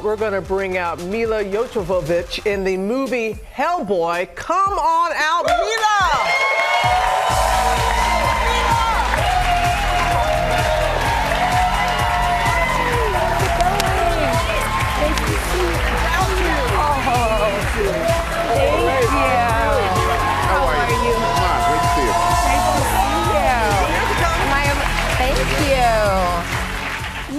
we're going to bring out Milla Jovovich in the movie Hellboy. Come on out, Milla!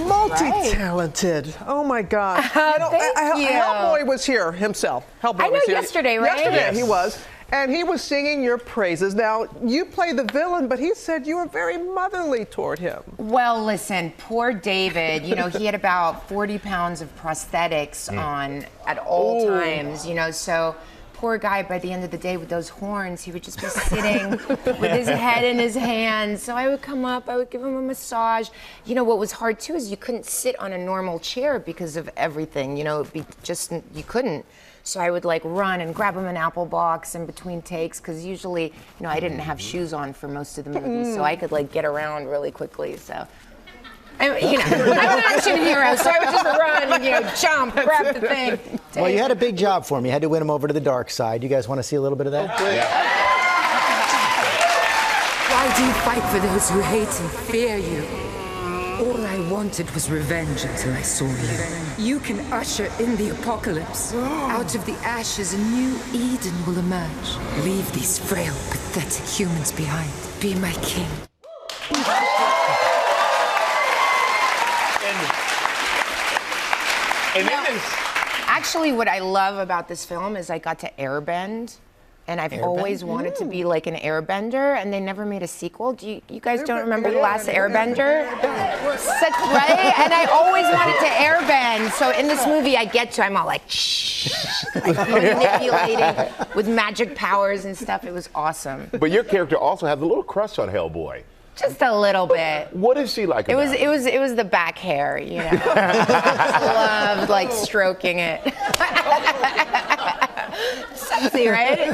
Multi-talented. Oh my God. Hellboy was here himself. Hellboy was here. Yesterday, right? Yesterday Yes. he was. And he was singing your praises. Now, you play the villain, but he said you were very motherly toward him. Well, listen, poor David, you know, he had about 40 pounds of prosthetics on at all times, you know, so poor guy, by the end of the day with those horns, he would just be sitting with his head in his hands. So I would come up, I would give him a massage. You know, what was hard too is you couldn't sit on a normal chair because of everything, you know, you couldn't. So I would like run and grab him an apple box in between takes, because usually, you know, I didn't have shoes on for most of the movie, so I could like get around really quickly, so. You know, I'm an action hero, so I would just run and, you know, jump, grab the thing. Well, you had a big job for him. You had to win him over to the dark side. You guys want to see a little bit of that? Why do you fight for those who hate and fear you? All I wanted was revenge until I saw you. You can usher in the apocalypse. Out of the ashes, a new Eden will emerge. Leave these frail, pathetic humans behind. Be my king. Actually, what I love about this film is I got to airbend, and I've always wanted to be like an airbender, and they never made a sequel. You guys don't remember the last Airbender? Right? And I always wanted to airbend, so in this movie I get to, I'm all like, shh, like manipulating with magic powers and stuff. It was awesome. But your character also has a little crush on Hellboy. Just a little bit. What is she like? It was the back hair, you know. I just loved like stroking it. Sexy, right?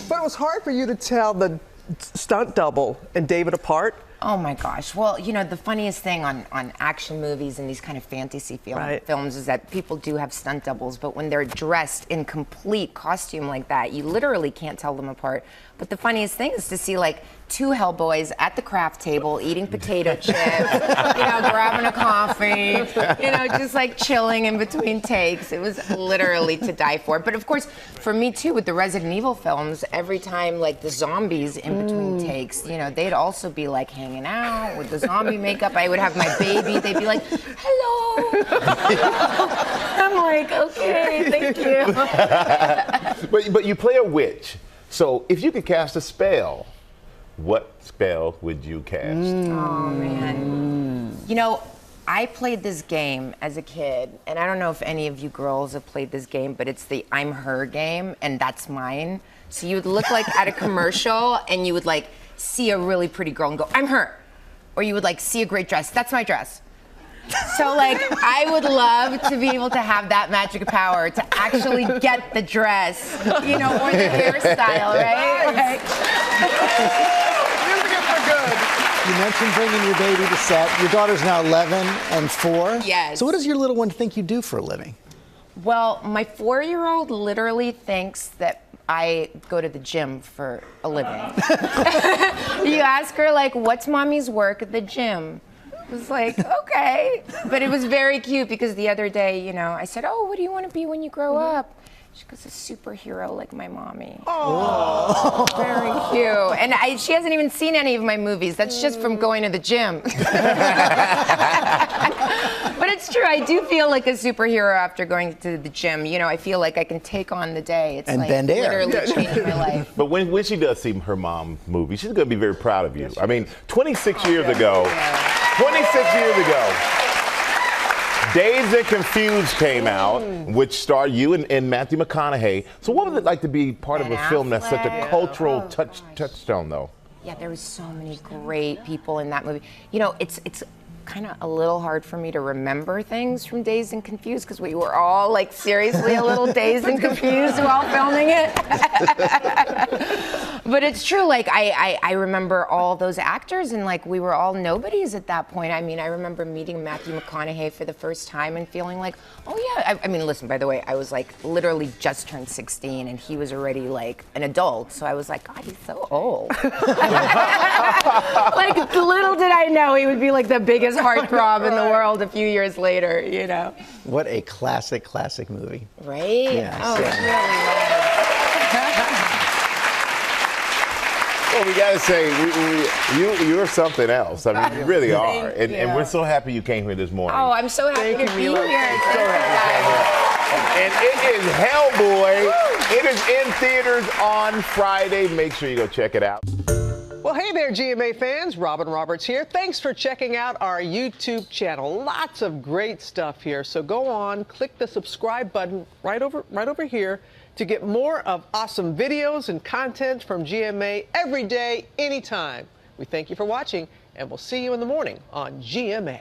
But it was hard for you to tell the stunt double and David apart. Oh my gosh. Well, you know, the funniest thing on action movies and these kind of fantasy films is that people do have stunt doubles, but when they're dressed in complete costume like that, you literally can't tell them apart. But the funniest thing is to see like two Hellboys at the craft table eating potato chips, you know, grabbing a coffee, you know, just like chilling in between takes. It was literally to die for. But of course, for me too, with the Resident Evil films, every time like the zombies in between takes, you know, they'd also be like hanging out with the zombie makeup. I would have my baby, they'd be like, hello. I'm like, okay, thank you. But you play a witch. So if you could cast a spell, what spell would you cast? Oh, man. You know, I played this game as a kid, and I don't know if any of you girls have played this game, but it's the I'm Her game, and that's mine. So you would look like at a commercial, and you would like see a really pretty girl and go, I'm her. Or you would like see a great dress, that's my dress. So like, I would love to be able to have that magic power to actually get the dress, you know, or the hairstyle, right? You mentioned bringing your baby to set. Your daughter's now 11 and 4. Yes. So what does your little one think you do for a living? Well, my 4-year-old literally thinks that I go to the gym for a living. You ask her, like, what's mommy's work at the gym? I was like, okay. But it was very cute because the other day, you know, I said, oh, what do you want to be when you grow up? She goes, a superhero like my mommy. Oh, very cute. And she hasn't even seen any of my movies. That's just from going to the gym. But it's true. I do feel like a superhero after going to the gym. You know, I feel like I can take on the day. It's and like bend air. literally changed my life. But when she does see her mom movie, she's going to be very proud of you. I mean, 26 years ago, 26 years ago, Dazed and Confused came out, which starred you and Matthew McConaughey. So what was it like to be part of a film that's such a cultural touchstone, though? Yeah, there was so many great people in that movie. You know, it's kind of a little hard for me to remember things from Dazed and Confused because we were all like seriously a little dazed and confused while filming it. But it's true, like, I remember all those actors, and like, we were all nobodies at that point. I mean, I remember meeting Matthew McConaughey for the first time and feeling like, oh yeah. I mean, listen, by the way, I was like literally just turned 16 and he was already like an adult. So I was like, God, he's so old. Like, little did I know he would be like the biggest heartthrob in the world a few years later, you know? What a classic movie. Right? Yes, Oh, yeah. it really was. Well, we gotta say, you're something else. I mean, you really are, Thank and you. we're so happy you came here this morning. Oh, I'm so happy to be here. And it is Hellboy. It is in theaters on Friday. Make sure you go check it out. Well, hey there, GMA fans. Robin Roberts here. Thanks for checking out our YouTube channel. Lots of great stuff here. So go on, click the subscribe button right over here to get more of awesome videos and content from GMA every day, anytime. We thank you for watching, and we'll see you in the morning on GMA.